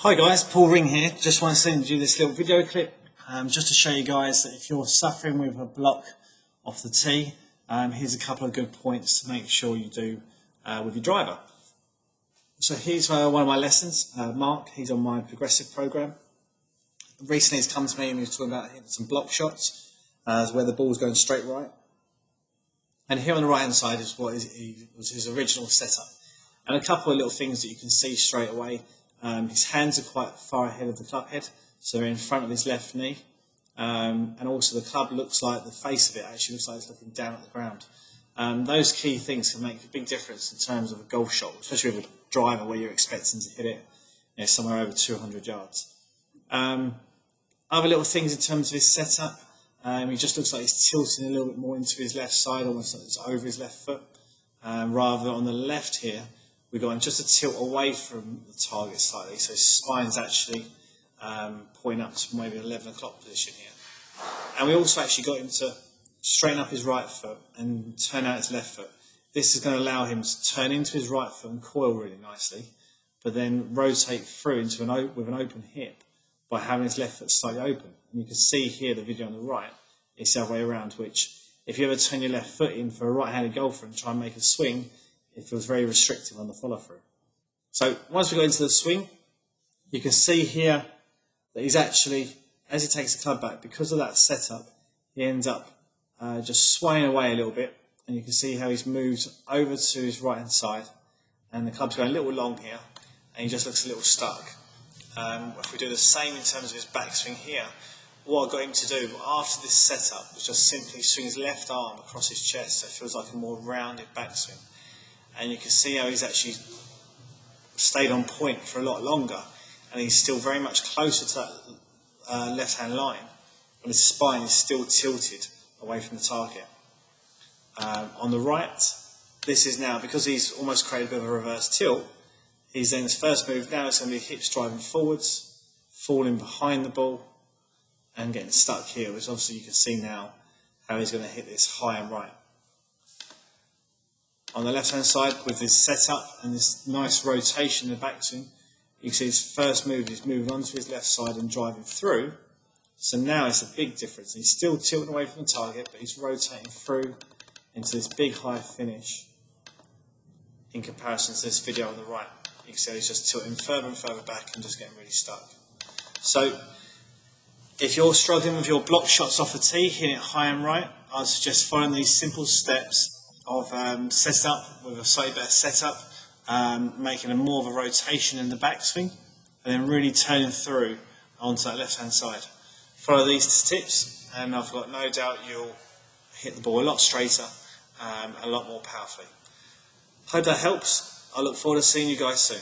Hi guys, Paul Ring here. Just want to send you this little video clip just to show you guys that if you're suffering with a block off the tee, here's a couple of good points to make sure you do with your driver. So here's one of my lessons. Mark, he's on my progressive program. Recently he's come to me and he was talking about hitting some block shots where the ball's going straight right. And here on the right hand side is what was his original setup. And a couple of little things that you can see straight away. His hands are quite far ahead of the club head, so they're in front of his left knee. And also the club looks like, the face of it actually looks like it's looking down at the ground. Those key things can make a big difference in terms of a golf shot, especially with a driver where you're expecting to hit it somewhere over 200 yards. Other little things in terms of his setup, he just looks like he's tilting a little bit more into his left side, almost like it's over his left foot. Rather on the left here, we've got him just a tilt away from the target slightly, so his spine's actually pointing up to maybe 11 o'clock position here. And we also actually got him to straighten up his right foot and turn out his left foot. This is going to allow him to turn into his right foot and coil really nicely, but then rotate through into with an open hip by having his left foot slightly open. And you can see here the video on the right, it's the other way around, which if you ever turn your left foot in for a right-handed golfer and try and make a swing, it feels very restrictive on the follow-through. So once we go into the swing, you can see here that he's actually, as he takes the club back, because of that setup, he ends up just swaying away a little bit, and you can see how he's moved over to his right-hand side, and the club's going a little long here, and he just looks a little stuck. If we do the same in terms of his backswing here, what I got him to do after this setup was just simply swing his left arm across his chest, so it feels like a more rounded backswing. And you can see how he's actually stayed on point for a lot longer, and he's still very much closer to that left-hand line, but his spine is still tilted away from the target. On the right, this is now, because he's almost created a bit of a reverse tilt, he's then his first move now is going to be hips driving forwards, falling behind the ball, and getting stuck here, which obviously you can see now how he's going to hit this high and right. On the left hand side, with his setup and this nice rotation in the backswing, you can see his first move is moving onto his left side and driving through. So now it's a big difference. He's still tilting away from the target, but he's rotating through into this big high finish in comparison to this video on the right. You can see he's just tilting further and further back and just getting really stuck. So if you're struggling with your block shots off the tee, hitting it high and right, I'd suggest following these simple steps of setup with a slightly better setup, making more of a rotation in the backswing, and then really turning through onto that left-hand side. Follow these tips, and I've got no doubt you'll hit the ball a lot straighter, a lot more powerfully. Hope that helps. I look forward to seeing you guys soon.